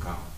campo.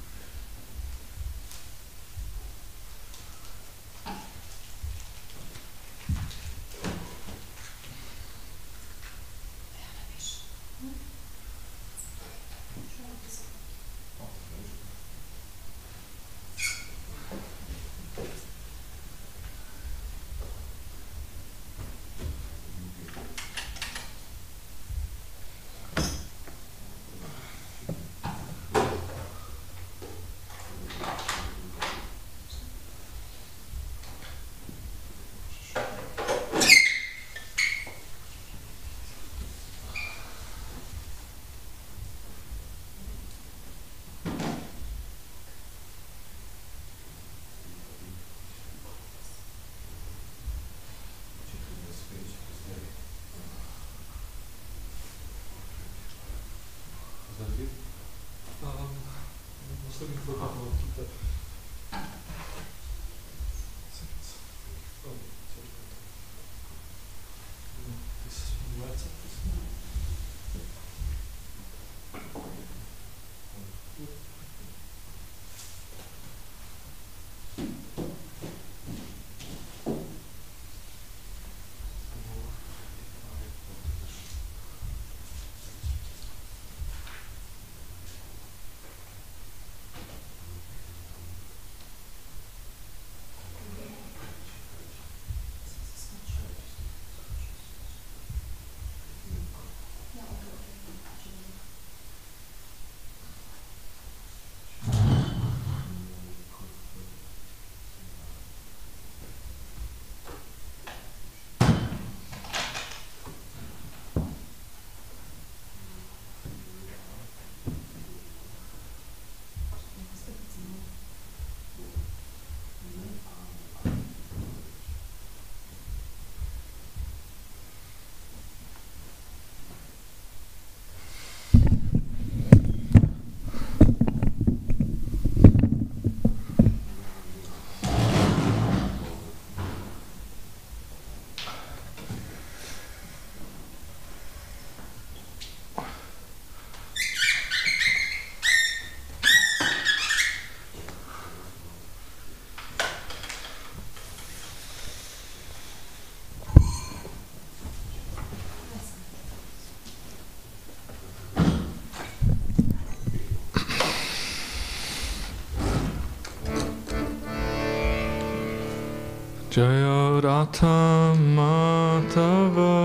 Jaya Ratha Madhava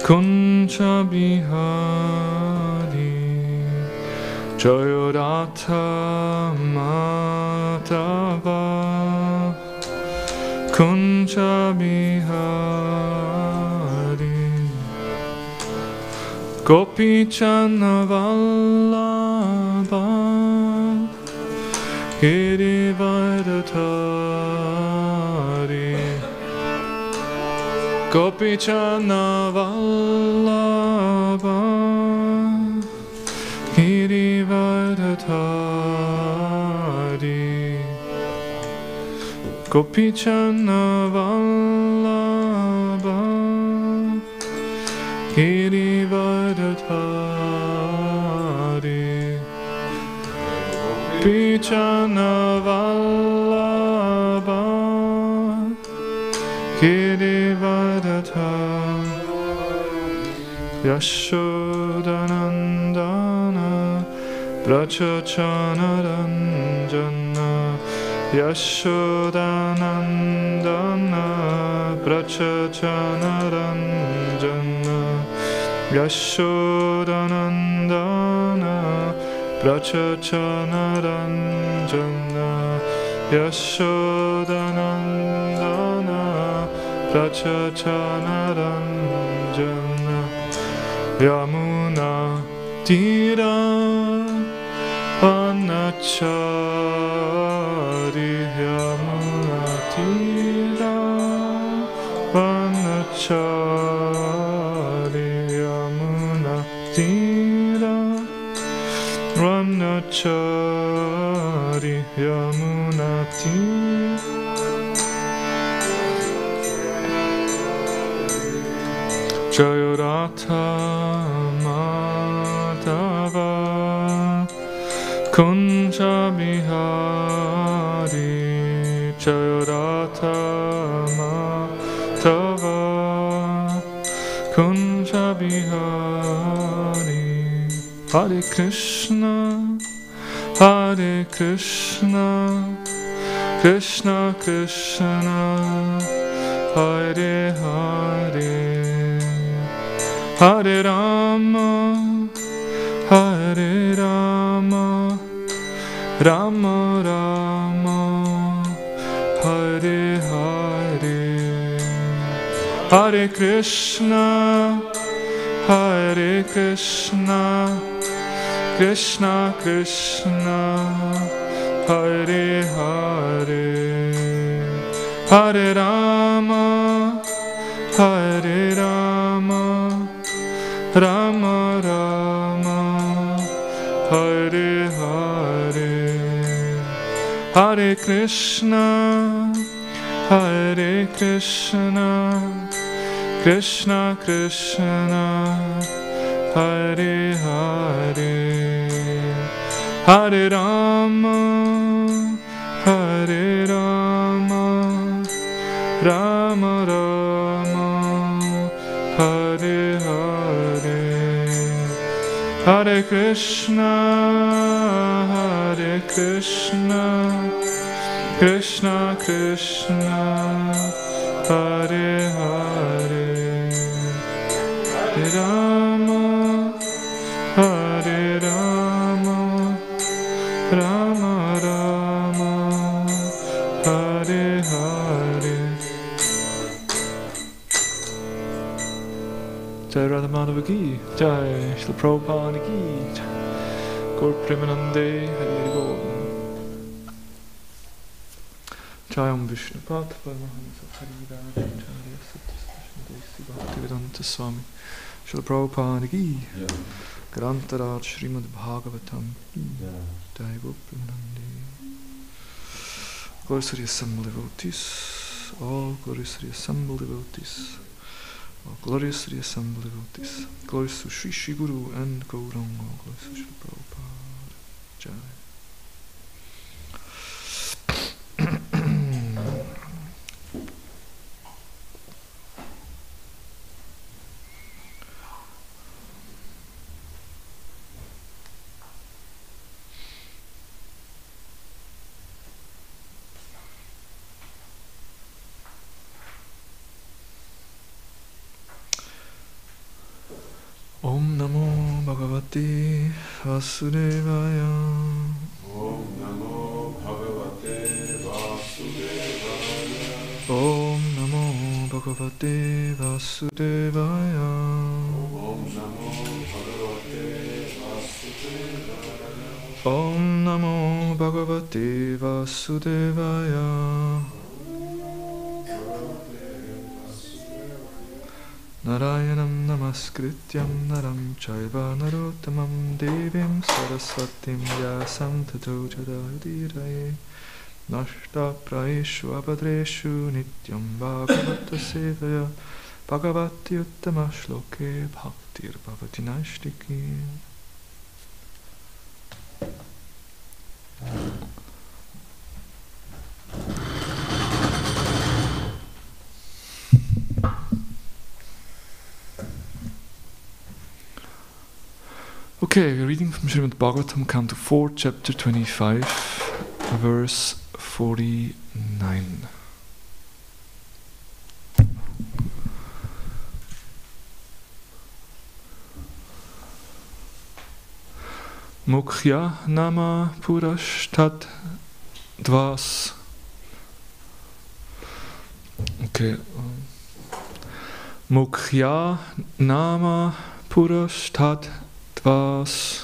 Kunja Bihari Jaya Ratha Madhava Kunja Bihari Gopi Chana Vallabha Girivardhari Gopi Chana Vallabha Girivardhari Gopi Chana Vallabha Girivardhari Gopi Chana Vallabha Girivardhari Yashodanandana Brachachana Ranjana Yashodanandana Brachachana Ranjana Yashodanandana Brachachana Ranjana Yashodanandana Brachachana Ranjana Yamuna Tira Vanachari Yamuna Tira Vanachari Yamuna Tira Vanachari Yamuna Tira Jaya Ratha Madhava Bihari Chayoratha Madhava Kunja Bihari. Hare Krishna, Hare Krishna, Krishna Krishna, Hare Hare, Hare Rama, Hare Rama, Rama Rama, Hare Hare, Hare Krishna, Hare Krishna, Krishna Krishna, Hare Hare, Hare Rama, Hare Rama, Rama Rama, Hare Hare, Hare Krishna, Hare Krishna, Krishna Krishna, Hare Hare, Hare Rama, Hare Rama, Rama Rama, Hare Hare, Hare Krishna, Hare Krishna, Krishna Krishna, Hare Hare, Hare Rama, Hare Rama, Rama Rama, Hare Hare. Jai Radha Madhava ki, Jai Srila Prabhupada ki, Gaur Premanande, Hari Bol. Jai Om Vishnu Pad, Paramahamsa Hari Raj, Jai Satyastashandesi Bhaktivedanta Swami, Srila Prabhupada ki, Grantaraj Srimad Bhagavatam ki, Jai Gaur Premanande. Gloriously assembled devotees, all gloriously assembled devotees, all gloriously assembled devotees, glorious to Sri Sri Guru and Gauranga, glorious to Sri Prabhupada, Jai. Om Namo Bhagavate Vasudevaya. Om Namo Bhagavate Vasudevaya. Om Namo Bhagavate Vasudevaya. Om Namo Bhagavate Vasudevaya. Om Namo Bhagavate Vasudevaya. Narayanam Namaskrityam Naram Chaiva Narottamam Devim Saraswatim Vyasam Tato Jadayudiraye Nashta Praeshu Abhadreshu Nityam Bhagavata Sevaya Bhagavati Uttama Shloke Bhaktir Bhavati Nashtiki. Okay, we're reading from Srimad Bhagavatam, Canto 4, Chapter 25, verse 49. Mukhya nama purashtat dvas. Okay. Mukhya nama purashtat dvas.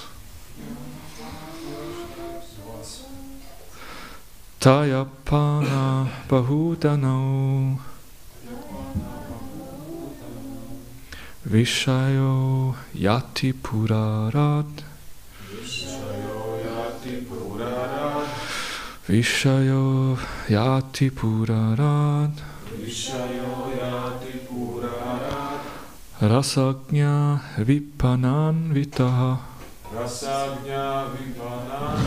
Tayapana bahudano Vishayo yati purarat. Vishayo yati purarat. Rasagnya vipanan vitaha. Rasagnya vipanan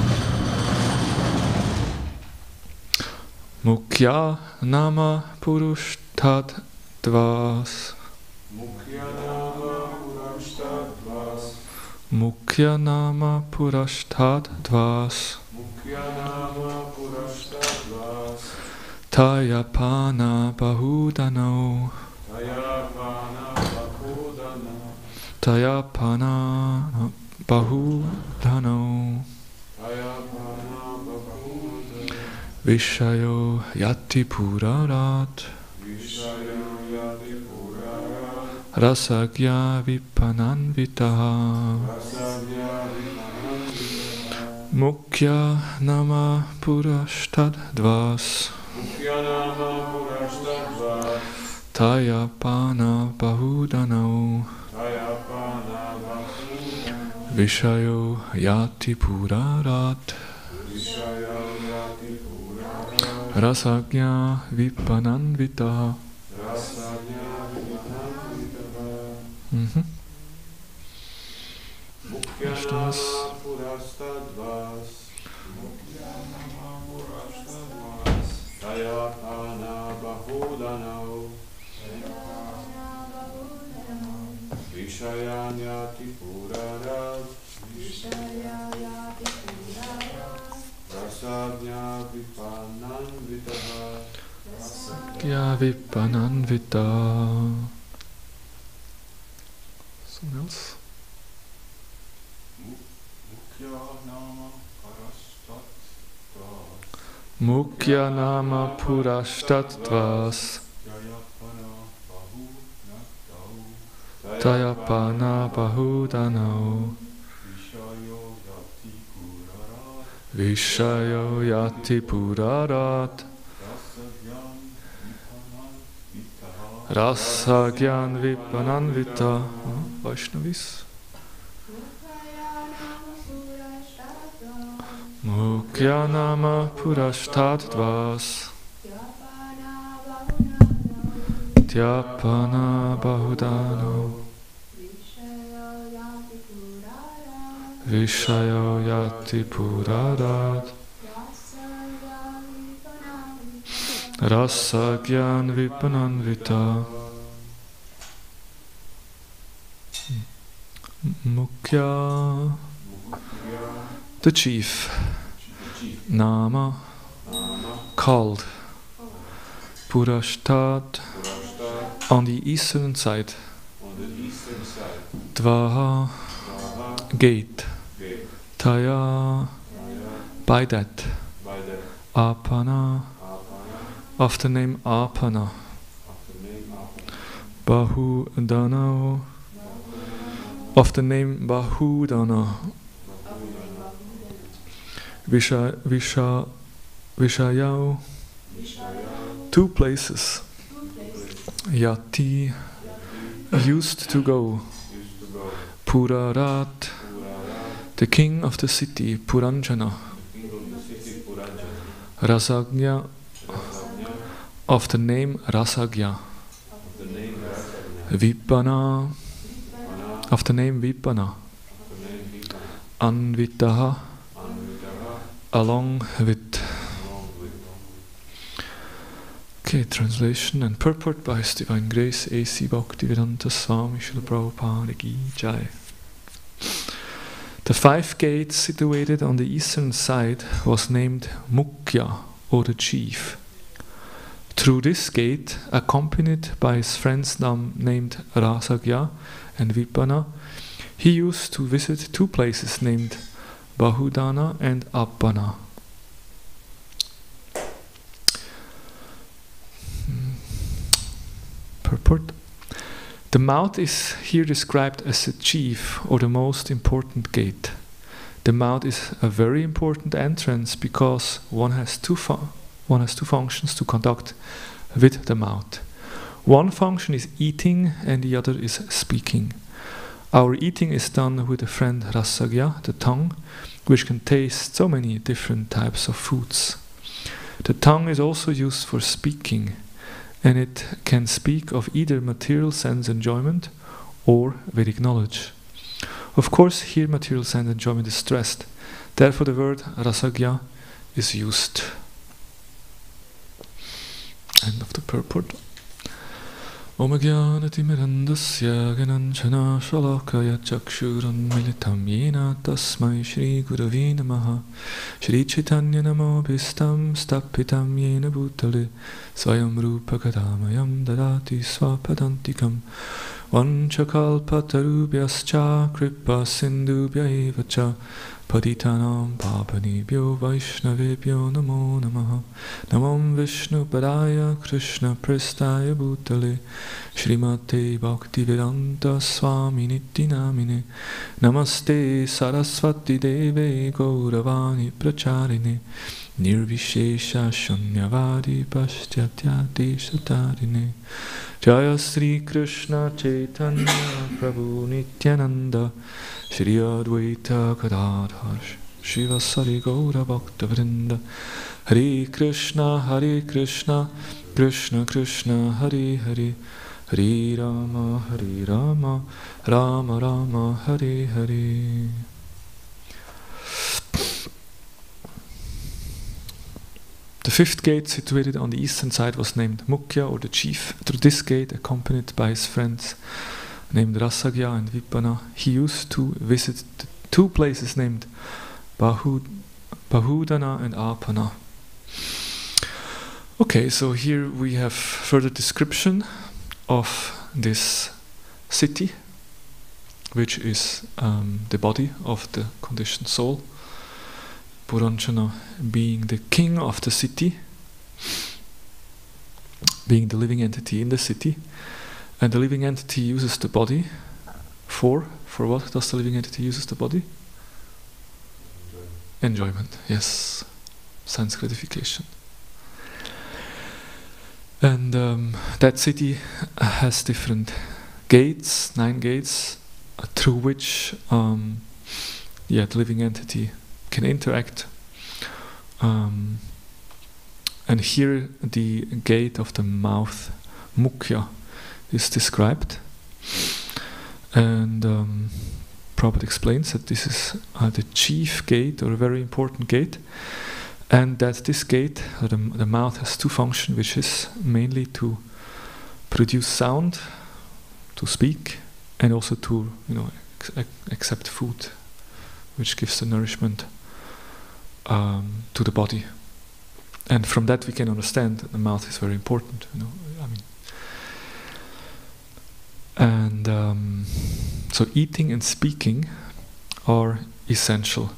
Mukhya nama purushtad dvas. Mukhya nama purushtad dvas. Mukhya nama purushtad dvas. Mukhya nama purushtad dvas. Tayapana bahudano. Tayapana bahudana. Tayapana bahudano. Tayapana bahudana. Vishayo yati purarat. Vishayo yati purarat. Rasagya vipananvitaha. Rasagya vipananvitaha. Mukhya nama purushtad dvas. Mukhya nama purushtad dvas. Tayapana bahudano. Tayapana bahudana. Vishayo yati purarat. Vishayo yati purarat. Rasagya vipananvitaha. Rasagya vipananvitaha. Mukhya nama purushtad dvas. Mukhya nama purushtad dvas. Tayapana bahudana. Vishayan yati purarat. Rasagya vipananvitaha. Rasagya vipananvitaha. Someone else? Mukhya nama purushtad dvas. Mukhya nama purushtad dvas. Tayapana bahudano. Vishayo yati purarat. Rasagyan vipananvita. Vaishnavis. Mukhya nama purushtad dvas. Tyapana bahudano. Vishayo yati purarat. Rasagyan vipananvita. Mukhya, the chief. Nama, called. Purushtad, on the eastern side. Dvaha, gate. Taya, by that. Apana, of the name Apana. Bahudana, of the name Bahudana. Vishayao, two places. Yati, used to go. Purarat, the king of the city, Puranjana. Rasagya, of the name Rasagya. Vipana, of the name Vipana. Anvitaha, along with. Okay, translation and purport by His Divine Grace A.C. Bhaktivedanta Swami Srila Prabhupada Ki Jai. The 5 gates situated on the eastern side was named Mukhya, or the chief. Through this gate, accompanied by his friends named Rasagya and Vipana, he used to visit 2 places named Bahudana and Appana. Purport. The mouth is here described as the chief or the most important gate. The mouth is a very important entrance because one has two functions to conduct with the mouth. One function is eating and the other is speaking. Our eating is done with the friend Rasagya, the tongue, which can taste so many different types of foods. The tongue is also used for speaking, and it can speak of either material sense enjoyment or Vedic knowledge. Of course, here material sense enjoyment is stressed. Therefore, the word rasagya is used. End of the purport. Om Jnanatimirandasya Gananchana Shalakaya Chakshuran Militam Yena Tasmai Shri Gurave Namaha Shri Chaitanya Namo Bhistam Stapitam Yena Bhutale Swayam Rupa Kadamayam Dadati Swapadantikam Vanchakalpatarubhyascha Kripa Sindhubhya Evacha Paditanam Papanibhyo Vaishnavebhyo Namo Namaha Namam Vishnu Padaya Krishna Prestaya Bhutale Srimate Bhaktivedanta Swami Niti Namine Namaste Saraswati Deve Gauravani Pracharine Nirvishesha Shunyavadi Paschatya Deshatarine Jaya Sri Krishna Chaitanya Prabhu Nityananda Shri Advaita Gadadhar Shivasari Gaura Bhakta Vrinda Hare Krishna Krishna Krishna Hare Hare Hare Rama Rama Rama Hare Hare. The fifth gate, situated on the eastern side, was named Mukhya, or the chief. Through this gate, accompanied by his friends named Rasagya and Vipana, he used to visit the two places named Bahudana and Apana. Okay, so here we have further description of this city, which is the body of the conditioned soul. Puranjana being the king of the city, being the living entity in the city, and the living entity uses the body for what does the living entity uses the body? Enjoyment, yes, sense gratification. And that city has different gates, 9 gates, through which the living entity can interact, and here the gate of the mouth, Mukhya, is described, and Prabhupada explains that this is the chief gate, or a very important gate, and that this gate, the mouth, has 2 functions, which is mainly to produce sound, to speak, and also to accept food, which gives the nourishment to the body. And from that we can understand that the mouth is very important. And so eating and speaking are essential.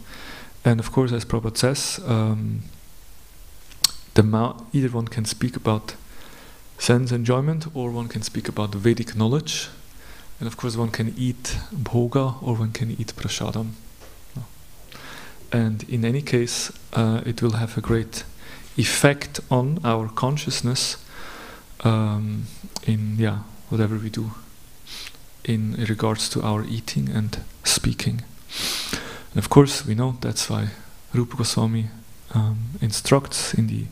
And of course, as Prabhupada says, the mouth, either one can speak about sense enjoyment, or one can speak about the Vedic knowledge. And of course, one can eat bhoga, or one can eat prasadam. And in any case, it will have a great effect on our consciousness in whatever we do in regards to our eating and speaking. And of course, we know that's why Rupa Goswami instructs in the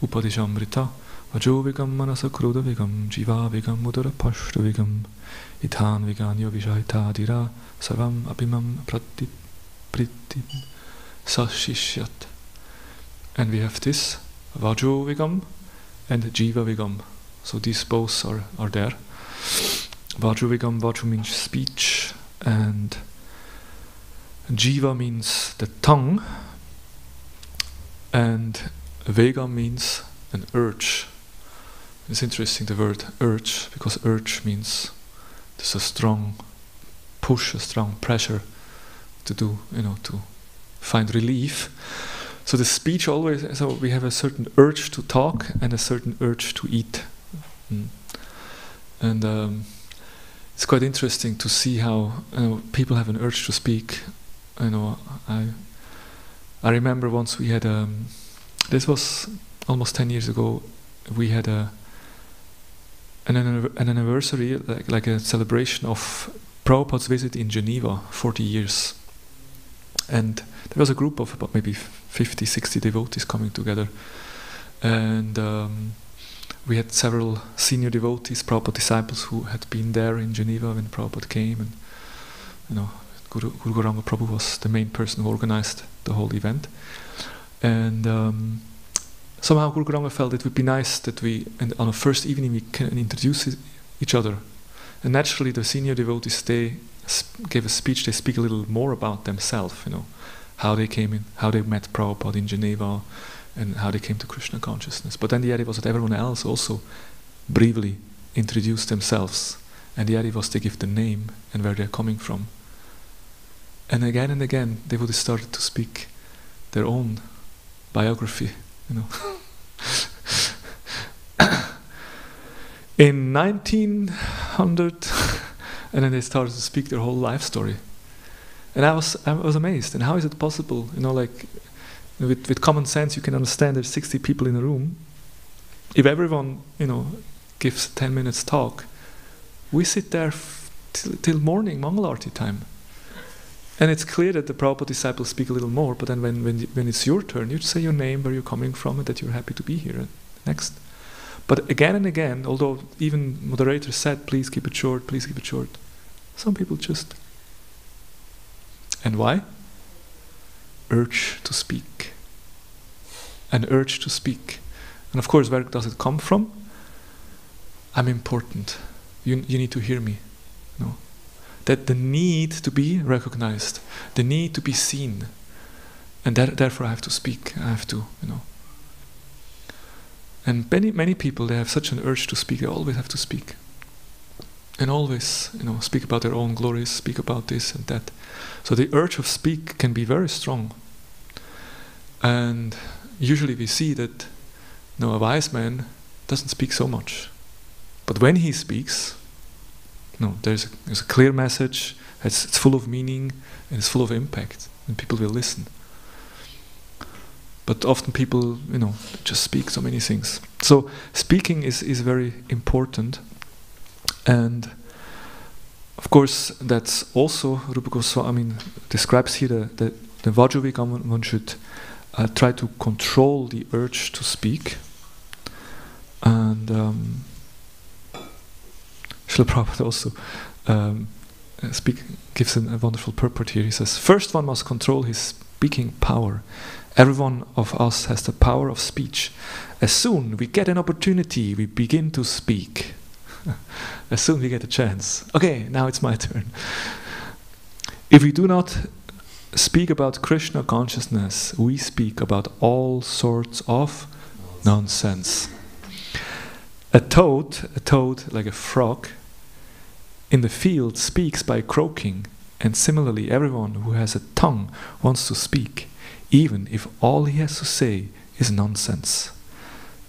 Upadeshamrita, Vajo vigam manasa kruda vigam jiva vigam mudara pashta vigam ithan viganyo vijayta dira savam abhimam priti sashishyat. And we have this Vajo vigam and jiva vigam. So these both are there. Vajo vigam, Vajo means speech, and jiva means the tongue, and vega means an urge. It's interesting, the word urge, because urge means there's a strong push, a strong pressure to do, to find relief. So the speech always, so we have a certain urge to talk and a certain urge to eat. And it's quite interesting to see how people have an urge to speak. I remember once we had this was almost 10 years ago. We had an anniversary, like a celebration of Prabhupada's visit in Geneva, 40 years. And there was a group of about maybe 50, 60 devotees coming together. And we had several senior devotees, Prabhupada disciples, who had been there in Geneva when Prabhupada came. And Guru Gauranga Prabhu was the main person who organized the whole event. And somehow Guru Gauranga felt it would be nice that we, and on a first evening, we can introduce each other. And naturally, the senior devotees, they gave a speech. They speak a little more about themselves, how they came in, how they met Prabhupada in Geneva, and how they came to Krishna consciousness. But then the idea was that everyone else also briefly introduced themselves, and the idea was they give the name and where they're coming from. And again, they would start to speak their own biography, In 1900, and then they started to speak their whole life story. And I was amazed. And how is it possible? With common sense, you can understand there's 60 people in a room. If everyone, gives 10 minutes talk, we sit there till morning, Mangalarti time. And it's clear that the Prabhupada disciples speak a little more, but then when it's your turn, you say your name, where you're coming from, and that you're happy to be here. Next. But again and again, although even moderators said, please keep it short, some people just... And why? Urge to speak. An urge to speak. And of course, where does it come from? I'm important. You need to hear me. That the need to be recognized, the need to be seen, and therefore I have to speak. I have to, And many people, they have such an urge to speak. They always have to speak, and always, speak about their own glories, speak about this and that. So the urge of speak can be very strong. And usually we see that, a wise man doesn't speak so much, but when he speaks, there's a clear message, it's full of meaning, and it's full of impact, and people will listen. But often people, just speak so many things. So speaking is very important. And of course, that's also, Rupa Goswami describes here the Vajravika, one should try to control the urge to speak. And Srila Prabhupada also gives a wonderful purport here. He says, first one must control his speaking power. Every one of us has the power of speech. As soon we get an opportunity, we begin to speak. As soon we get a chance. Okay, now it's my turn. If we do not speak about Krishna consciousness, we speak about all sorts of nonsense. A toad like a frog, in the field speaks by croaking, and similarly everyone who has a tongue wants to speak, even if all he has to say is nonsense.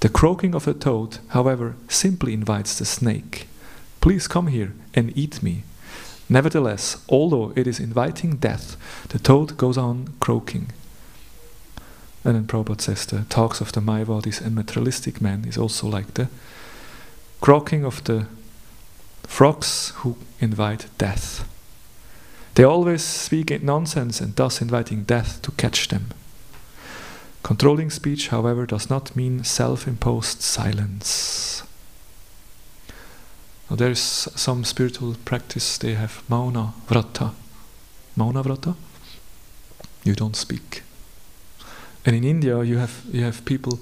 The croaking of the toad, however, simply invites the snake. Please come here and eat me. Nevertheless, although it is inviting death, the toad goes on croaking. And then Prabhupada says the talks of the Mayavadis and materialistic men is also like the croaking of the frogs who invite death. They always speak nonsense and thus inviting death to catch them. Controlling speech, however, does not mean self-imposed silence. Now there is some spiritual practice, they have mauna vrata. Mauna vrata? You don't speak. And in India you have people,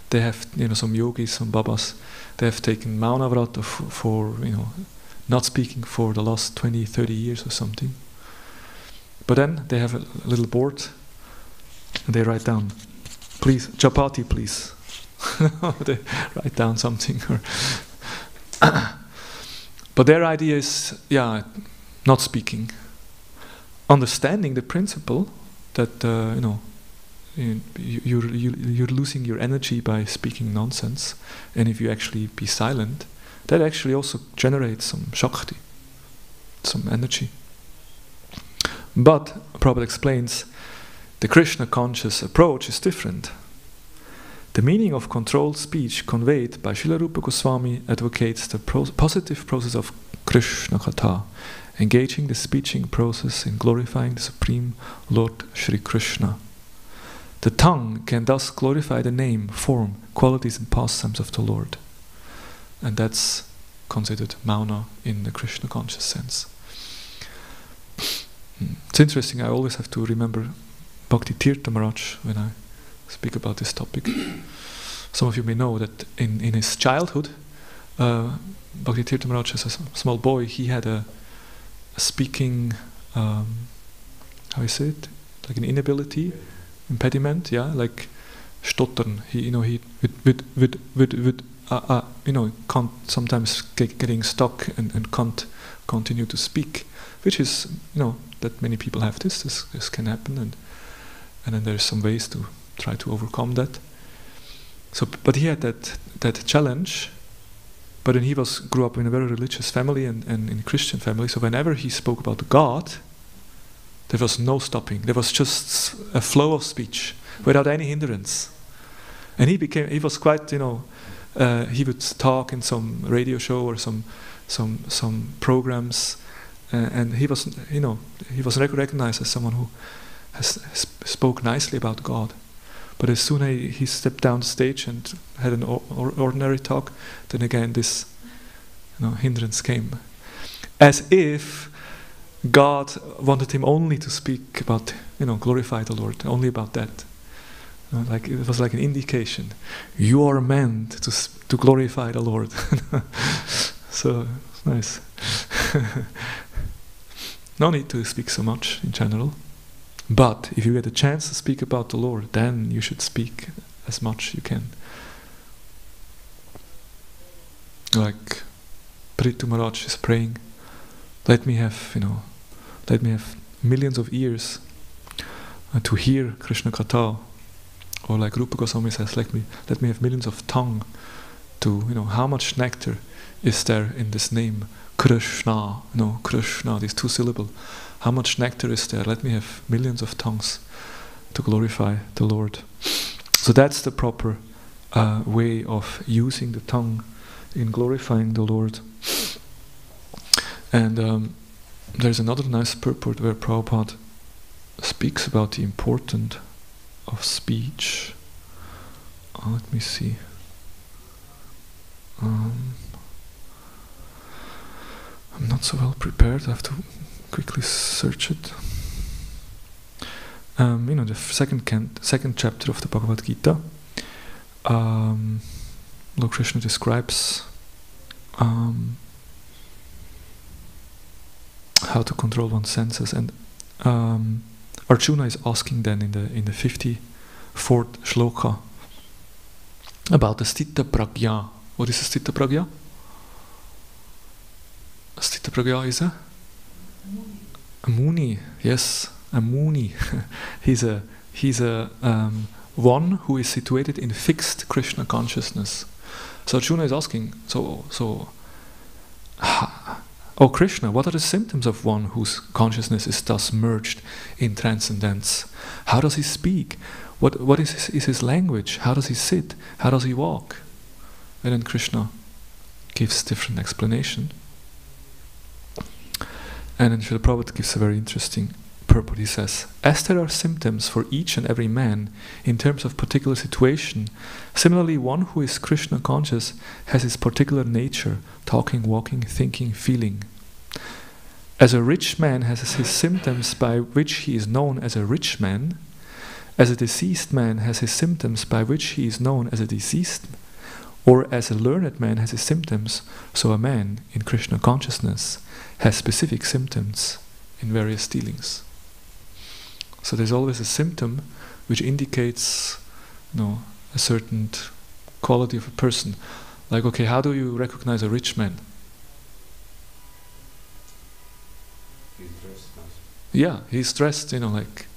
they have some yogis, some babas, they have taken mauna vrata for not speaking for the last 20, 30 years or something. But then they have a little board and they write down, please, chapati please. They write down something. But their idea is, not speaking. Understanding the principle that, you're losing your energy by speaking nonsense. And if you actually be silent, that actually also generates some shakti, some energy. But, Prabhupada explains, the Krishna conscious approach is different. The meaning of controlled speech conveyed by Srila Rupa Goswami advocates the positive process of Krishna Katha, engaging the speeching process in glorifying the Supreme Lord Shri Krishna. The tongue can thus glorify the name, form, qualities and pastimes of the Lord. And that's considered mauna in the Krishna conscious sense. It's interesting, I always have to remember Bhakti Tirtha Maharaj when I speak about this topic. some of you may know that in his childhood, Bhakti Tirtha Maharaj, as a small boy, he had a speaking, how you say it, like an inability, impediment, yeah, like stottern. He would can't sometimes getting stuck and can't continue to speak, which is, that many people have this can happen, and then there's some ways to try to overcome that. So, but he had that challenge. But then he grew up in a very religious family and in a Christian family. So whenever he spoke about God, there was no stopping. There was just a flow of speech without any hindrance. And he was quite, he would talk in some radio show or some programs, and he was recognized as someone who spoke nicely about God. But as soon as he stepped down the stage and had an ordinary talk, then again this hindrance came. As if God wanted him only to speak about, glorify the Lord, only about that. Like it was like an indication. You are meant to glorify the Lord. So, it's nice. No need to speak so much in general. But if you get a chance to speak about the Lord, then you should speak as much you can. Like Prithu Maharaj is praying, let me have millions of ears to hear Krishna Katha. Or like Rupa Goswami says, let me have millions of tongue to, how much nectar is there in this name, Krishna, Krishna, these 2 syllables. How much nectar is there? Let me have millions of tongues to glorify the Lord. So that's the proper way of using the tongue in glorifying the Lord. And there's another nice purport where Prabhupada speaks about the importance of speech. Let me see. I'm not so well prepared. I have to quickly search it. The second chapter of the Bhagavad Gita, Lord Krishna describes how to control one's senses, and Arjuna is asking then in the 54th shloka about the Sthita Prajna. What is a Sthita Prajna? A Sthita Prajna is a Muni. Yes, a Muni. he's a one who is situated in fixed Krishna consciousness. So Arjuna is asking, oh Krishna, what are the symptoms of one whose consciousness is thus merged in transcendence? How does he speak? What is his language? How does he sit? How does he walk? And then Krishna gives different explanation. And then Srila Prabhupada gives a very interesting purport. He says, as there are symptoms for each and every man in terms of particular situation, similarly one who is Krishna conscious has his particular nature, talking, walking, thinking, feeling. As a rich man has his symptoms by which he is known as a rich man, as a deceased man has his symptoms by which he is known as a deceased, or as a learned man has his symptoms, so a man in Krishna consciousness has specific symptoms in various dealings. So there's always a symptom which indicates, a certain quality of a person. Like, okay, how do you recognize a rich man? He's dressed nice. Yeah, he's dressed, like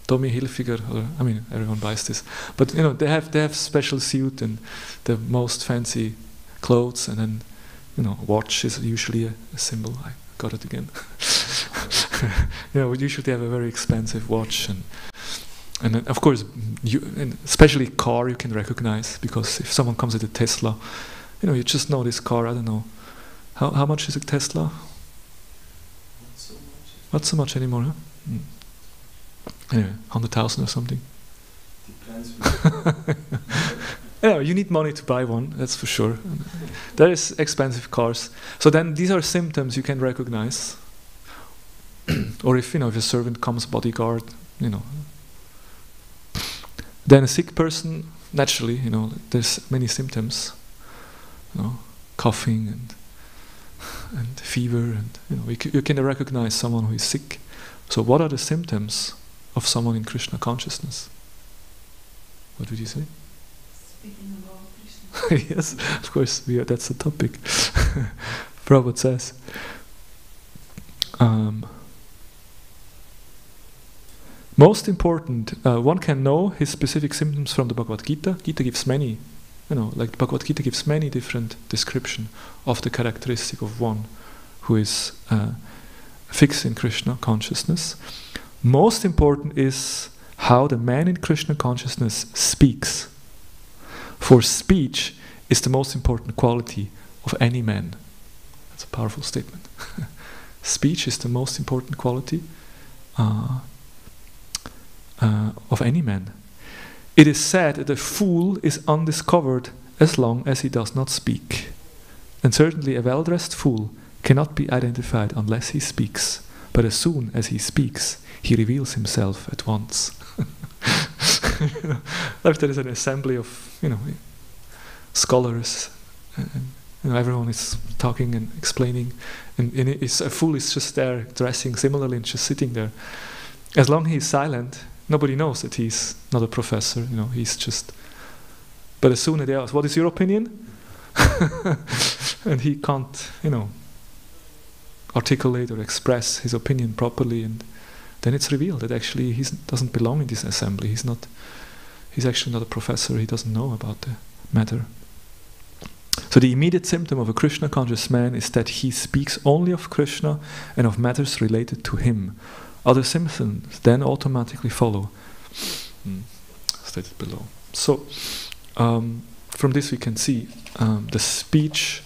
Tommy Hilfiger, or everyone buys this, but they have special suit and the most fancy clothes, and then watch is usually a symbol. I got it again. We usually have a very expensive watch, and then of course, especially car you can recognize, because if someone comes with a Tesla, you just know this car. I don't know how much is a Tesla. Not so much anymore, huh? Anyway, 100,000 or something. Depends. Yeah, you need money to buy one, that's for sure. There is expensive cars. So then these are symptoms you can recognize. Or if a servant comes, bodyguard, Then a sick person, naturally, there's many symptoms, coughing and fever, and you can recognize someone who is sick. So what are the symptoms of someone in Krishna consciousness? What would you say? Speaking about Krishna. Yes, of course, that's the topic. Prabhupada says, most important, one can know his specific symptoms from the Bhagavad Gita. Gita gives many, like Bhagavad Gita gives many different description of the characteristic of one who is fixed in Krishna consciousness. Most important is how the man in Krishna consciousness speaks. For speech is the most important quality of any man. That's a powerful statement. Speech is the most important quality of any man. It is said that a fool is undiscovered as long as he does not speak. And certainly a well-dressed fool cannot be identified unless he speaks. But as soon as he speaks, he reveals himself at once. Like there is an assembly of, scholars, and everyone is talking and explaining, and a fool is just there dressing similarly and just sitting there. As long as he's silent, nobody knows that he's not a professor. He's just. But as soon as they ask, "What is your opinion?" and he can't, articulate or express his opinion properly, and then it's revealed that actually he doesn't belong in this assembly. He's actually not a professor. He doesn't know about the matter. So the immediate symptom of a Krishna conscious man is that he speaks only of Krishna and of matters related to him. Other symptoms then automatically follow. Stated below. So from this we can see the speech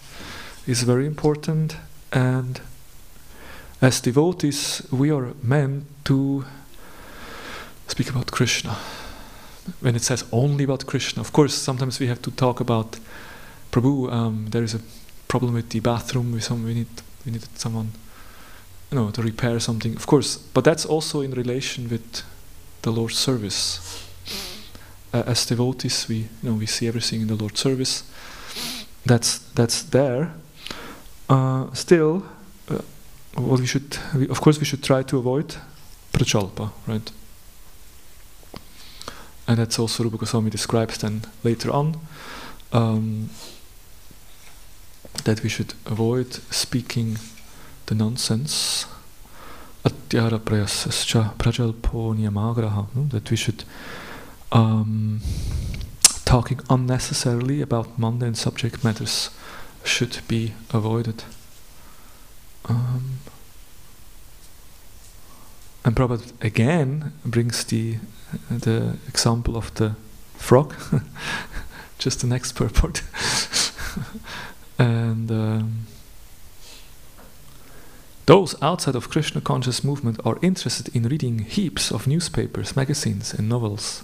is very important, and as devotees we are meant to speak about Krishna. When it says only about Krishna, of course sometimes we have to talk about Prabhu, there is a problem with the bathroom, we needed someone to repair something, of course, but that's also in relation with the Lord's service. As devotees we see everything in the Lord's service. That's there. Still, what we should try to avoid prachalpa, right? And that's also Rupa Goswami describes then later on, that we should avoid speaking the nonsense. Atyara prayasascha prajalpo niyamagraha. That we should talking unnecessarily about mundane subject matters should be avoided. And Prabhupada again brings the example of the frog, just the next purport. And those outside of Krishna conscious movement are interested in reading heaps of newspapers, magazines and novels,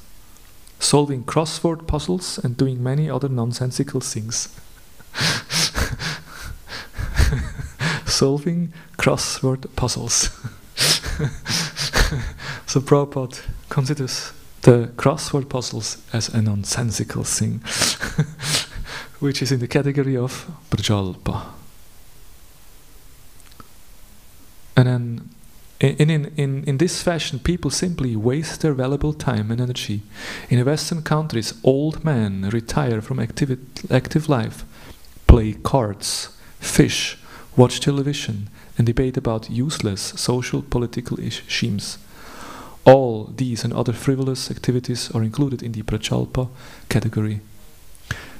solving crossword puzzles and doing many other nonsensical things. Solving crossword puzzles. So Prabhupada considers the crossword puzzles as a nonsensical thing, which is in the category of prajalpa. And then in this fashion, people simply waste their valuable time and energy. In Western countries, old men retire from active life, play cards, fish, watch television, and debate about useless social political issues. All these and other frivolous activities are included in the prachalpa category.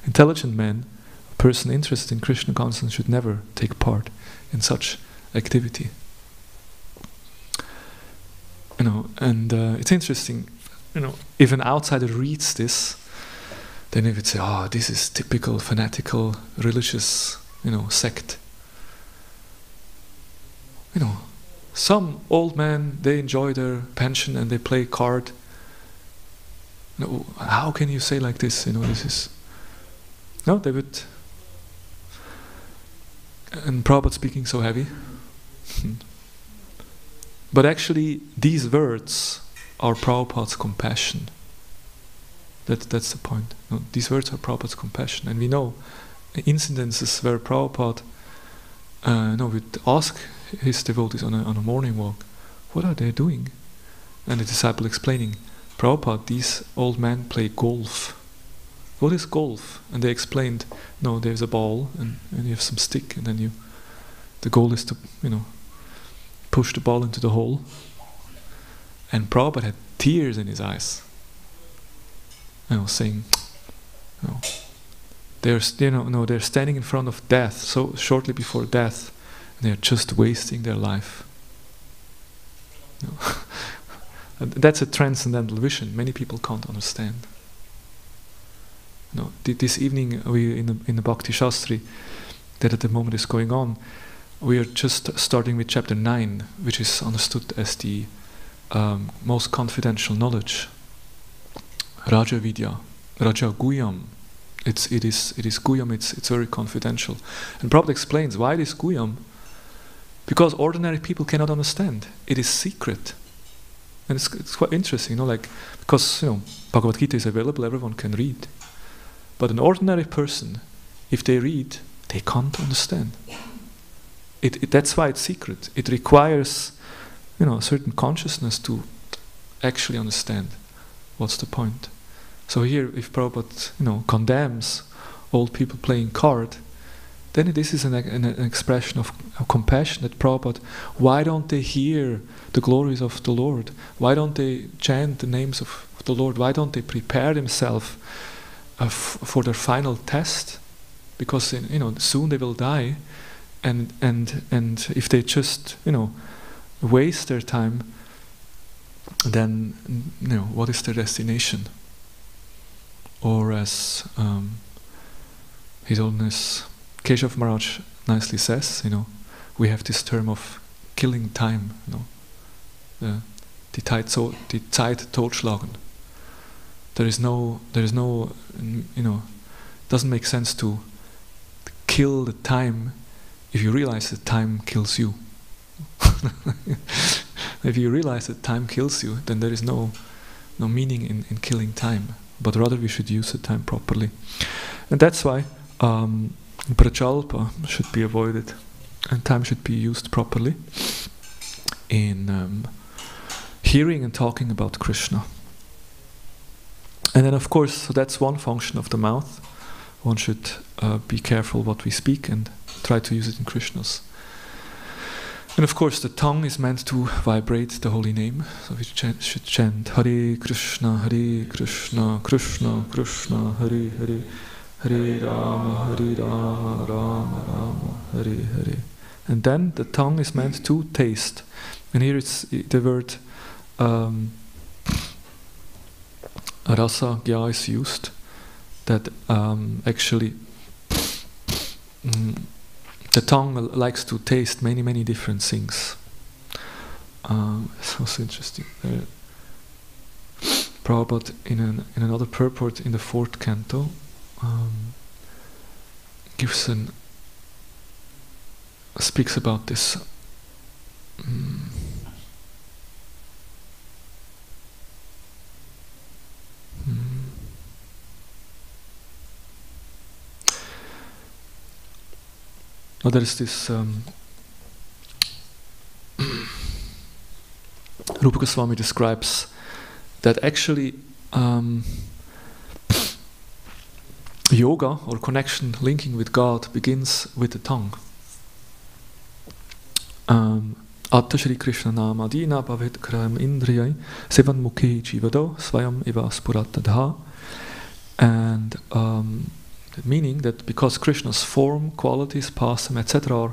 Intelligent men, a person interested in Krishna consciousness, should never take part in such activity. And it's interesting, if an outsider reads this, then they would say, "Oh, this is typical fanatical religious, sect." Some old men, they enjoy their pension and they play card. How can you say like this? This is... No, they would... And Prabhupada speaking so heavy. But actually, these words are Prabhupada's compassion. That's the point. No, these words are Prabhupada's compassion, and we know incidences where Prabhupada would ask his devotees on a morning walk, what are they doing? And the disciple explaining, Prabhupada, these old men play golf. What is golf? And they explained, no, there's a ball and you have some stick, and then the goal is to push the ball into the hole. And Prabhupada had tears in his eyes, saying, they're standing in front of death, so shortly before death, and they're just wasting their life. That's a transcendental vision. Many people can't understand. This evening we in the Bhakti Shastri that at the moment is going on, we are just starting with chapter 9, which is understood as the most confidential knowledge. Raja Vidya, Raja Guyam. It is Guyam. It's very confidential. And Prabhupada explains why it is Guyam. Because ordinary people cannot understand. It is secret. And it's quite interesting, because Bhagavad Gita is available, everyone can read. But an ordinary person, if they read, they can't understand. That's why it's secret. It requires, a certain consciousness to actually understand what's the point. So here, if Prabhupada, condemns old people playing card, then this is an expression of compassion that Prabhupada, why don't they hear the glories of the Lord? Why don't they chant the names of the Lord? Why don't they prepare themselves for their final test? Because soon they will die, and if they just waste their time, then what is their destination? Or as His Holiness Keshav Maharaj nicely says, we have this term of killing time, die Zeit totschlagen. There is no, it doesn't make sense to kill the time if you realize that time kills you. If you realize that time kills you, then there is no meaning in killing time, but rather we should use the time properly. And that's why Prajalpa should be avoided, and time should be used properly in hearing and talking about Krishna. And then of course, so that's one function of the mouth. One should be careful what we speak and try to use it in Krishna's. And of course the tongue is meant to vibrate the holy name. So we should chant Hare Krishna, Krishna Krishna, Hare Hare, Hare Rama, Rama Rama, Hare Hare. And then the tongue is meant to taste. And here it's the word rasa gya is used, that actually the tongue likes to taste many different things. It's also interesting. Prabhupada in another purport in the 4th canto speaks about this. There is this Rupa Goswami describes that actually yoga or connection, linking with God, begins with the tongue. Atta Shri Krishna Nama Dina Bhavet Kram Indriyai Sevan Mukhe Jivado Swayam Eva Spurata Dha. And meaning that because Krishna's form, qualities, pastime, etc. are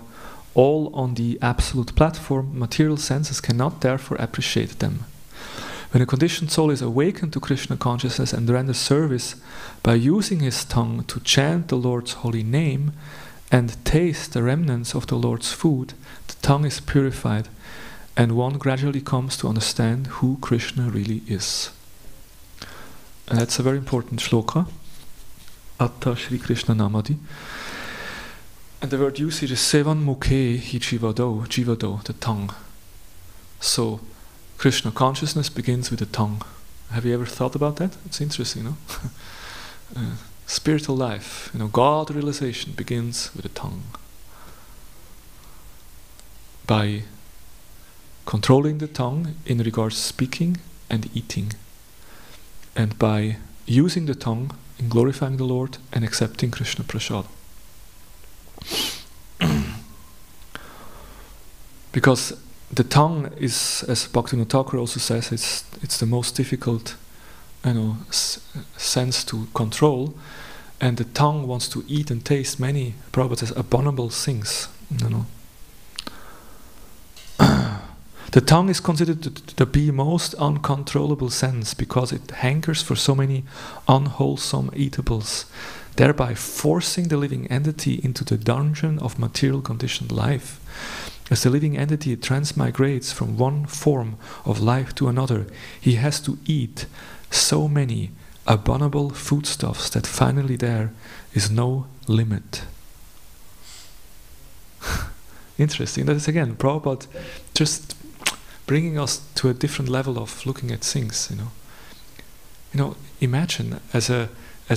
all on the absolute platform, material senses cannot therefore appreciate them. When a conditioned soul is awakened to Krishna consciousness and renders service by using his tongue to chant the Lord's holy name and taste the remnants of the Lord's food, the tongue is purified and one gradually comes to understand who Krishna really is. And that's a very important shloka. Atta Shri Krishna Namadi. And the word used here is Sevan Mukhe Hi Jivado, the tongue. So Krishna consciousness begins with the tongue. Have you ever thought about that? It's interesting, no? Spiritual life, God realization begins with the tongue. By controlling the tongue in regards to speaking and eating, and by using the tongue in glorifying the Lord and accepting Krishna Prasad. Because the tongue is, as Bhaktivinoda Thakur also says, it's the most difficult, sense to control, and the tongue wants to eat and taste many, Prabhupada says, abominable things. The tongue is considered to be most uncontrollable sense because it hankers for so many unwholesome eatables, thereby forcing the living entity into the dungeon of material conditioned life. As the living entity transmigrates from one form of life to another, he has to eat so many abominable foodstuffs that finally there is no limit. Interesting. That is again Prabhupada just bringing us to a different level of looking at things. Imagine as a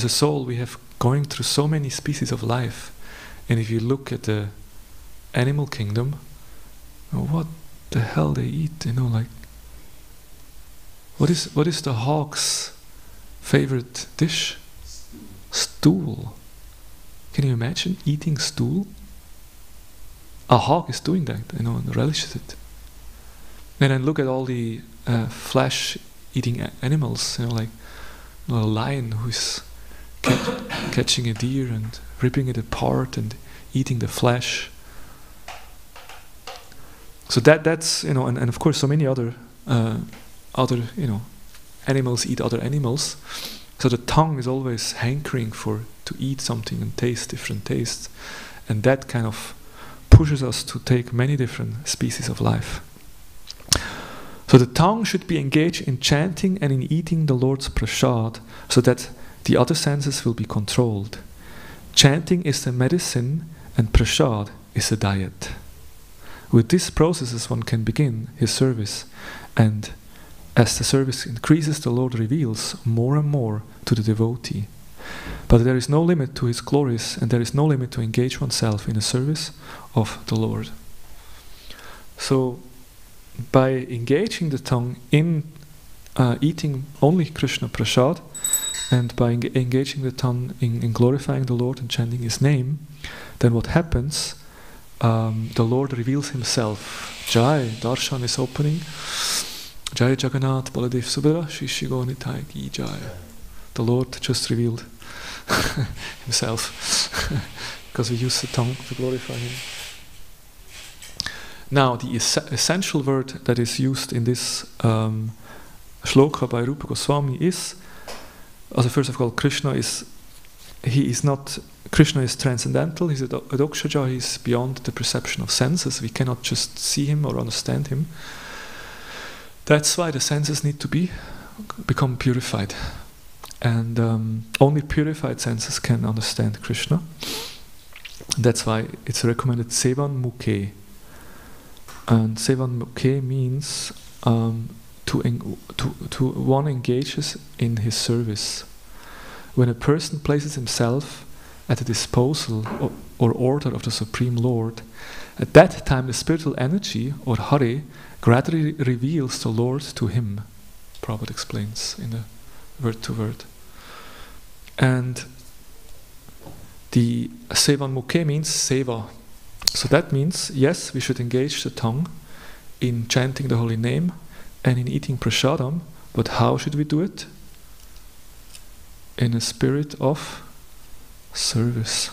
soul we have going through so many species of life, and if you look at the animal kingdom, what the hell they eat? What is the hog's favorite dish? Stool. Can you imagine eating stool? A hog is doing that, and relishes it. And then look at all the flesh-eating animals, like a lion who's catching a deer and ripping it apart and eating the flesh. So that's and of course so many other animals eat other animals. So the tongue is always hankering to eat something and taste different tastes, and that kind of pushes us to take many different species of life. So the tongue should be engaged in chanting and in eating the Lord's prasad, so that the other senses will be controlled. Chanting is the medicine, and prasad is the diet. With these processes one can begin his service, and as the service increases, the Lord reveals more and more to the devotee. But there is no limit to his glories, and there is no limit to engage oneself in the service of the Lord. So, by engaging the tongue in eating only Krishna Prasad, and by engaging the tongue in glorifying the Lord and chanting His name, then what happens? The Lord reveals Himself. Jai, Darshan is opening. Jai Jagannath Baladev Subhadra Shishigo Nitai Ki Jai. The Lord just revealed Himself because we use the tongue to glorify Him. Now, the essential word that is used in this shloka by Rupa Goswami is, first of all, Krishna is transcendental, he's a Adokshaja, he's beyond the perception of senses, we cannot just see him or understand him. That's why the senses need to become purified. And only purified senses can understand Krishna. That's why it's recommended Sevan Mukhe. And Sevan Mukhe means to one engages in his service. When a person places himself at the disposal or order of the Supreme Lord, at that time the spiritual energy, or Hari, gradually reveals the Lord to him. Prabhupada explains in the word to word. And the Sevan Mukhe means Seva. So that means, yes, we should engage the tongue in chanting the holy name and in eating prasadam, but how should we do it? In a spirit of service.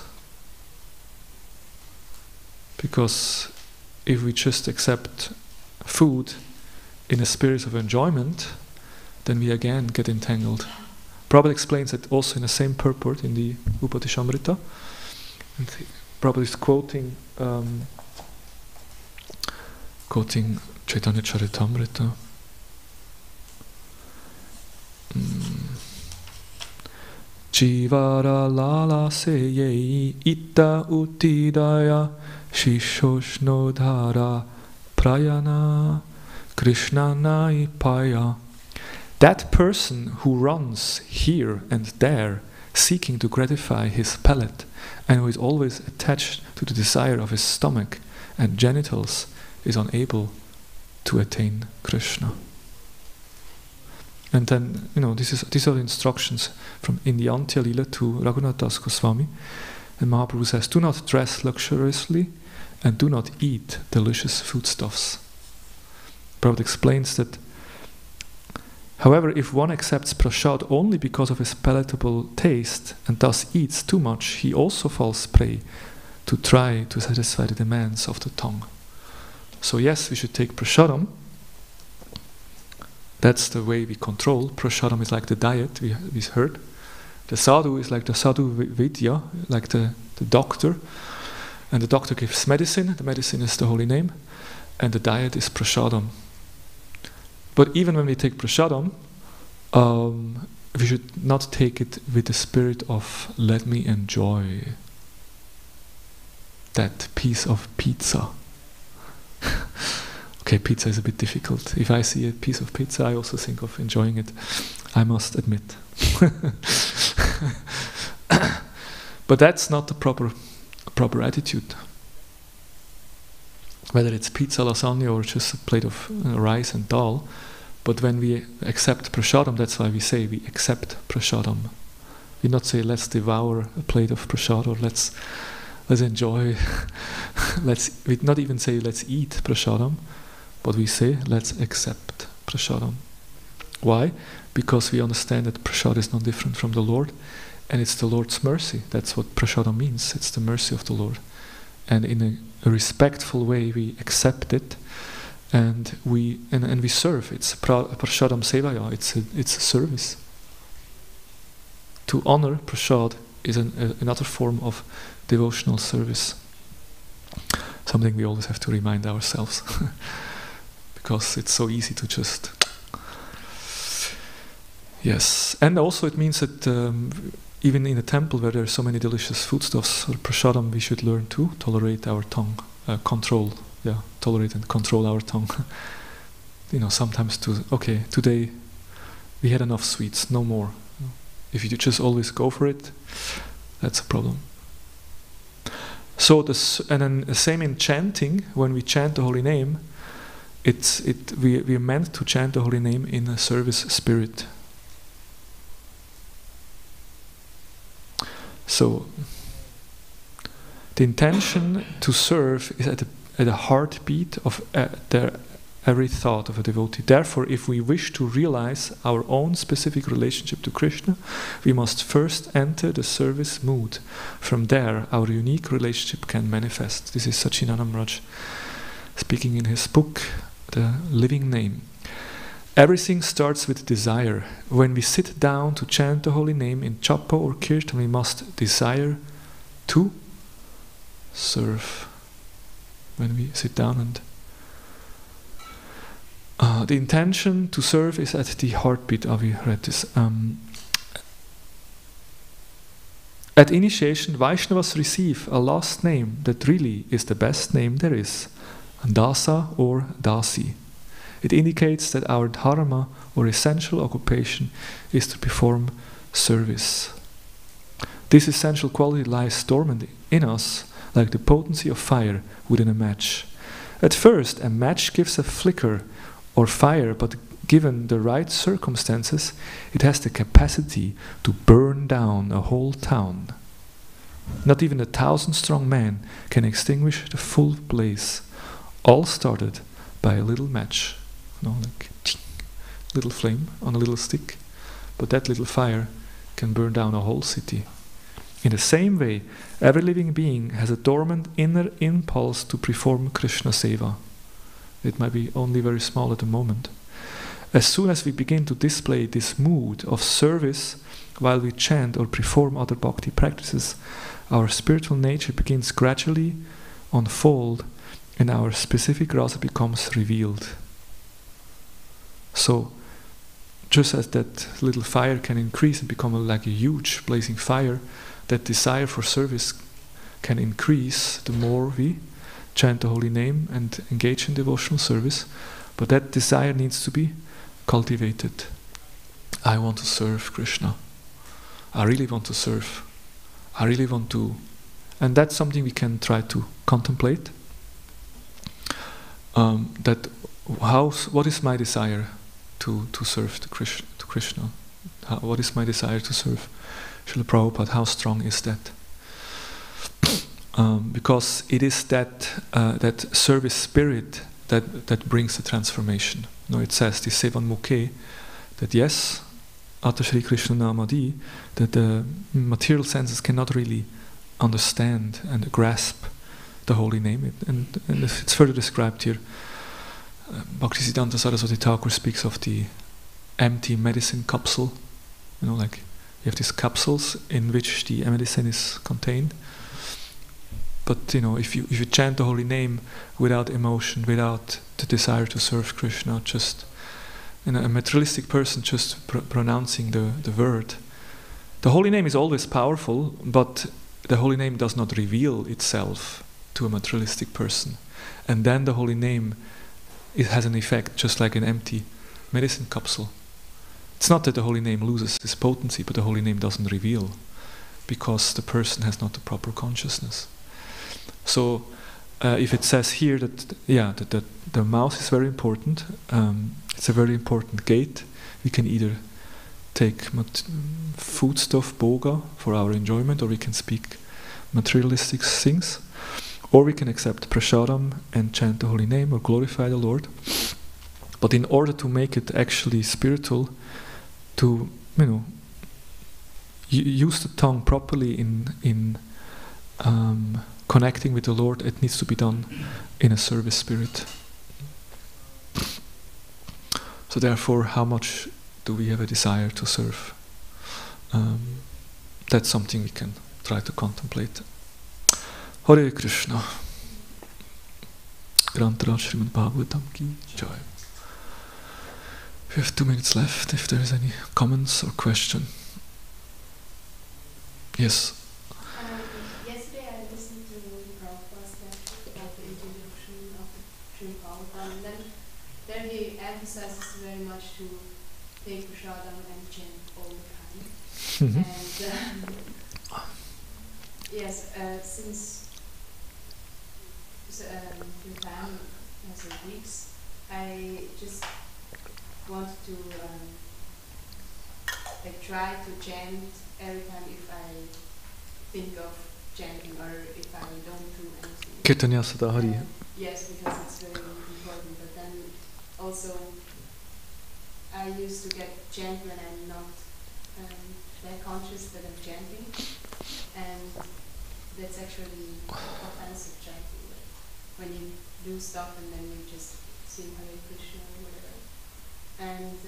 Because if we just accept food in a spirit of enjoyment, then we again get entangled. Prabhupada explains it also in the same purport in the Upatishamrita. And Prabhupada is quoting Chaitanya Charitamrita. Jivara lala seyei itta utidaya shishoshno dhara prayana Krishna naipaya That person who runs here and there, seeking to gratify his palate, and who is always attached to the desire of his stomach and genitals, is unable to attain Krishna. And then, these are instructions from in the Antya Lila to Raghunath Das Goswami. And Mahaprabhu says, do not dress luxuriously and do not eat delicious foodstuffs. Prabhupada explains that, however, if one accepts prasad only because of his palatable taste and thus eats too much, he also falls prey to try to satisfy the demands of the tongue. So yes, we should take prasadam. That's the way we control. Prasadam is like the diet, we heard. The sadhu is like the sadhu vidya, like the doctor. And the doctor gives medicine. The medicine is the holy name. And the diet is prasadam. But even when we take prasadam, we should not take it with the spirit of, let me enjoy that piece of pizza. Okay, pizza is a bit difficult. If I see a piece of pizza, I also think of enjoying it, I must admit. But that's not the proper attitude. Whether it's pizza, lasagna, or just a plate of rice and dal. But when we accept prasadam, that's why we say we accept prasadam. We not say let's devour a plate of prasad, or let's enjoy. We not even say let's eat prasadam, but we say let's accept prasadam. Why? Because we understand that prasad is not different from the Lord, and it's the Lord's mercy. That's what prasadam means. It's the mercy of the Lord, and in a respectful way we accept it, and we serve. It's prasadam sevaya. It's a service. To honor prasad is another form of devotional service. Something we always have to remind ourselves, because it's so easy to just. Yes, and also it means that even in a temple where there are so many delicious foodstuffs or prasadam, we should learn to tolerate our tongue, tolerate and control our tongue. Sometimes today we had enough sweets, no more. If you just always go for it, that's a problem. So and then the same in chanting. When we chant the holy name, we are meant to chant the holy name in a service spirit. So the intention to serve is at the heartbeat of every thought of a devotee. Therefore, if we wish to realize our own specific relationship to Krishna, we must first enter the service mood. From there, our unique relationship can manifest. This is Sachinanda Maharaj speaking in his book, The Living Name. Everything starts with desire. When we sit down to chant the holy name in japa or kirtan, we must desire to serve. When we sit down and the intention to serve is at the heartbeat. We read this. At initiation, Vaishnavas receive a last name that really is the best name there is, Dasa or Dasi. It indicates that our dharma or essential occupation is to perform service. This essential quality lies dormant in us like the potency of fire within a match. At first, a match gives a flicker or fire, but given the right circumstances, it has the capacity to burn down a whole town. Not even 1,000-strong man can extinguish the full blaze. All started by a little match. Like little flame on a little stick, but that little fire can burn down a whole city. In the same way, every living being has a dormant inner impulse to perform Krishna Seva. It might be only very small at the moment. As soon as we begin to display this mood of service while we chant or perform other bhakti practices, our spiritual nature begins gradually unfold and our specific rasa becomes revealed. So, just as that little fire can increase and become like a huge blazing fire, that desire for service can increase the more we chant the holy name and engage in devotional service. But that desire needs to be cultivated. I want to serve Krishna. I really want to serve. I really want to, and that's something we can try to contemplate. What is my desire to serve to Krishna? What is my desire to serve Srila Prabhupada? How strong is that? Because it is that service spirit that brings the transformation. It says the Sevan Mukhe that yes, Ata Shri Krishna Namadi, that the material senses cannot really understand and grasp the holy name. And it's further described here. Bhaktisiddhanta Saraswati Thakur speaks of the empty medicine capsule. Like you have these capsules in which the medicine is contained. But if you chant the holy name without emotion, without the desire to serve Krishna, just a materialistic person just pronouncing the word, the holy name is always powerful, but the holy name does not reveal itself to a materialistic person. And then the holy name, it has an effect just like an empty medicine capsule. It's not that the holy name loses its potency, but the holy name doesn't reveal because the person has not the proper consciousness. So if it says here that the mouth is very important, it's a very important gate. We can either take foodstuff, boga, for our enjoyment, or we can speak materialistic things, or we can accept prasadam and chant the holy name or glorify the Lord. But in order to make it actually spiritual, to use the tongue properly in connecting with the Lord, it needs to be done in a service spirit. So therefore, how much do we have a desire to serve? That's something we can try to contemplate. Hare Krishna. Grantaraj Srimad Bhagavatam ki jai. We have 2 minutes left if there is any comments or question. Yes. Yesterday I listened to Prabhupada's lecture about the introduction of Sri Prabhupada, and then there he emphasizes very much to take prasadam and chant all the time. Mm-hmm. And yes, since Japan has a weeks, I just want to try to chant every time if I think of chanting or if I don't do anything. Kirtanya Sadahari. Yes, because it's very important. But then also I used to get chant when I'm not that conscious that I'm chanting, and that's actually offensive chanting. Like when you do stuff and then you just sing Hare Krishna or whatever. And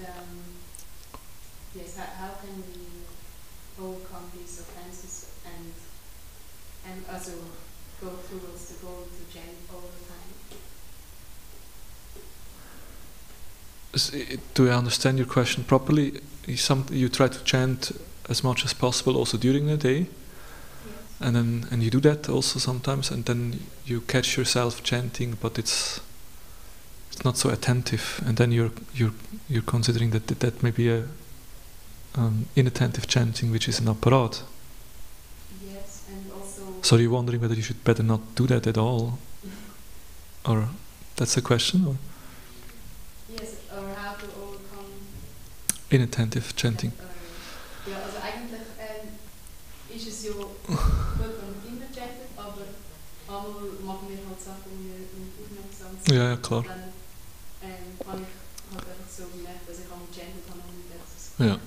yes, how can we overcome these offenses and also go towards the goal to chant all the time? Do I understand your question properly? You try to chant as much as possible also during the day, yes. And you do that also sometimes, and then you catch yourself chanting, but it's not so attentive, and then you're considering that may be a inattentive chanting, which is an aparad. Yes, and also. So you're wondering whether you should better not do that at all, or that's the question, or? Yes, or how to overcome inattentive chanting. Ja, also eigentlich ist es ja gut, wenn man immer chantet, aber einmal machen wir halt Sachen, wo wir nicht aufmerksam sind. Ja, klar. Dann habe ich halt einfach so gemerkt, dass ich einmal chantet habe und nicht das. Ja.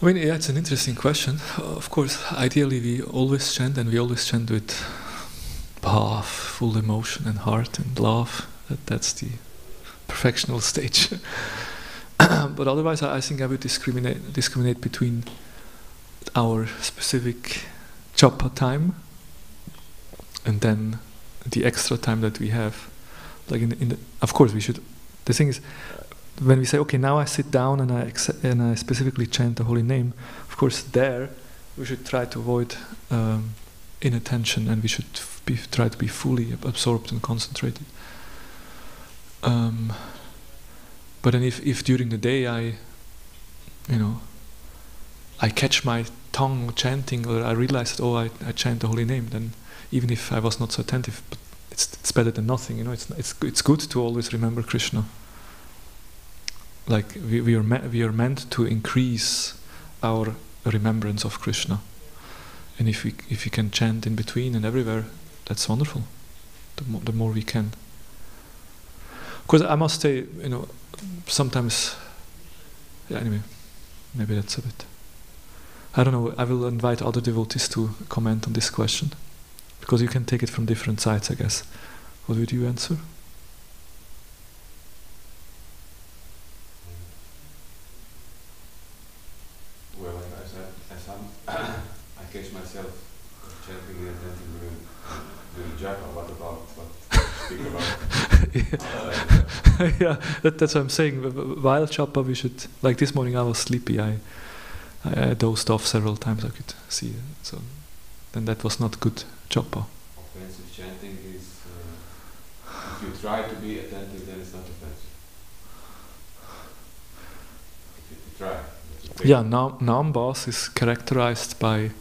I mean, yeah, it's an interesting question. Of course, ideally we always chant, and we always chant with full emotion and heart and love. That's the perfectional stage. But otherwise, I think I would discriminate between our specific japa time and then the extra time that we have. Like of course, we should. The thing is, when we say, okay, now I sit down and I specifically chant the holy name, of course, there we should try to avoid inattention, and we should try to be fully absorbed and concentrated. But then if during the day I catch my tongue chanting, or I realize that, I chant the holy name, then even if I was not so attentive, but it's better than nothing. It's good to always remember Krishna. Like we are meant to increase our remembrance of Krishna, and if we can chant in between and everywhere, that's wonderful. The more we can. Because I must say, sometimes. Yeah. Anyway, maybe that's a bit. I don't know. I will invite other devotees to comment on this question, because you can take it from different sides, I guess. What would you answer? Well, I catch myself chanting and chanting during japa. What speak about? Yeah, that's what I'm saying. While japa, we should. Like this morning, I was sleepy. I dozed off several times. I could see. So then that was not good japa. Offensive chanting is. If you try to be attentive, then it's not offensive. If you try. Yeah, Nam-bas is characterized by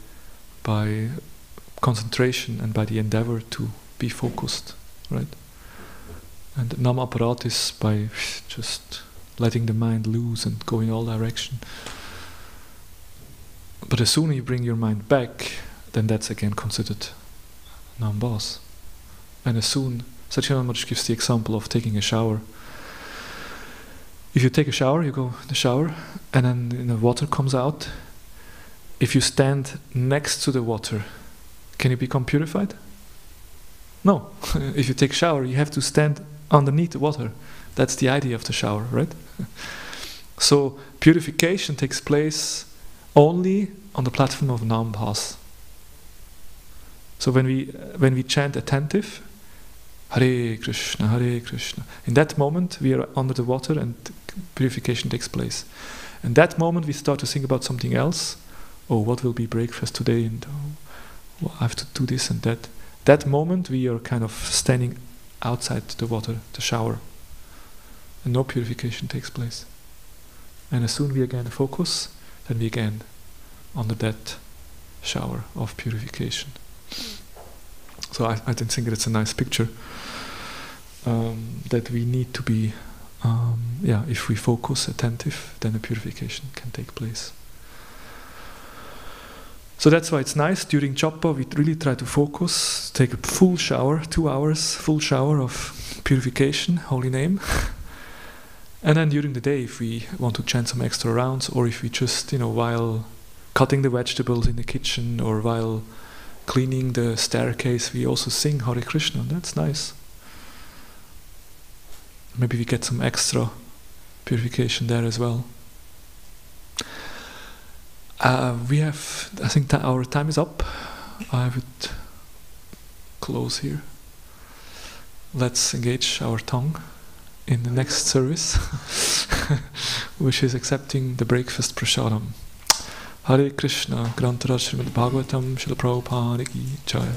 concentration and by the endeavor to be focused, right? And Nam-aparat is by just letting the mind loose and go in all direction. But as soon as you bring your mind back, then that's again considered Nam-bas. And as soon, Satchidananda Maharaj gives the example of taking a shower. If you take a shower, you go in the shower, and then the water comes out. If you stand next to the water, can you become purified? No. If you take a shower, you have to stand underneath the water. That's the idea of the shower, right? So purification takes place only on the platform of Nam-bas. So when we chant attentive, Hare Krishna, Hare Krishna. In that moment, we are under the water and purification takes place. In that moment, we start to think about something else. Oh, what will be breakfast today? And I have to do this and that. That moment, we are kind of standing outside the water, the shower. And no purification takes place. And as soon as we again focus, then we again under that shower of purification. So I think it's a nice picture that we need to be, if we focus attentive, then the purification can take place. So that's why it's nice during japa we really try to focus, take a full shower, 2 hours, full shower of purification, holy name. And then during the day, if we want to chant some extra rounds, or if we just, while cutting the vegetables in the kitchen or while cleaning the staircase, we also sing Hare Krishna. That's nice. Maybe we get some extra purification there as well. I think that our time is up. I would close here. Let's engage our tongue in the next service, which is accepting the breakfast prasadam. Hare Krishna, Grantaraj Srimad Bhagavatam, Srila Prabhupada Ki Jaya.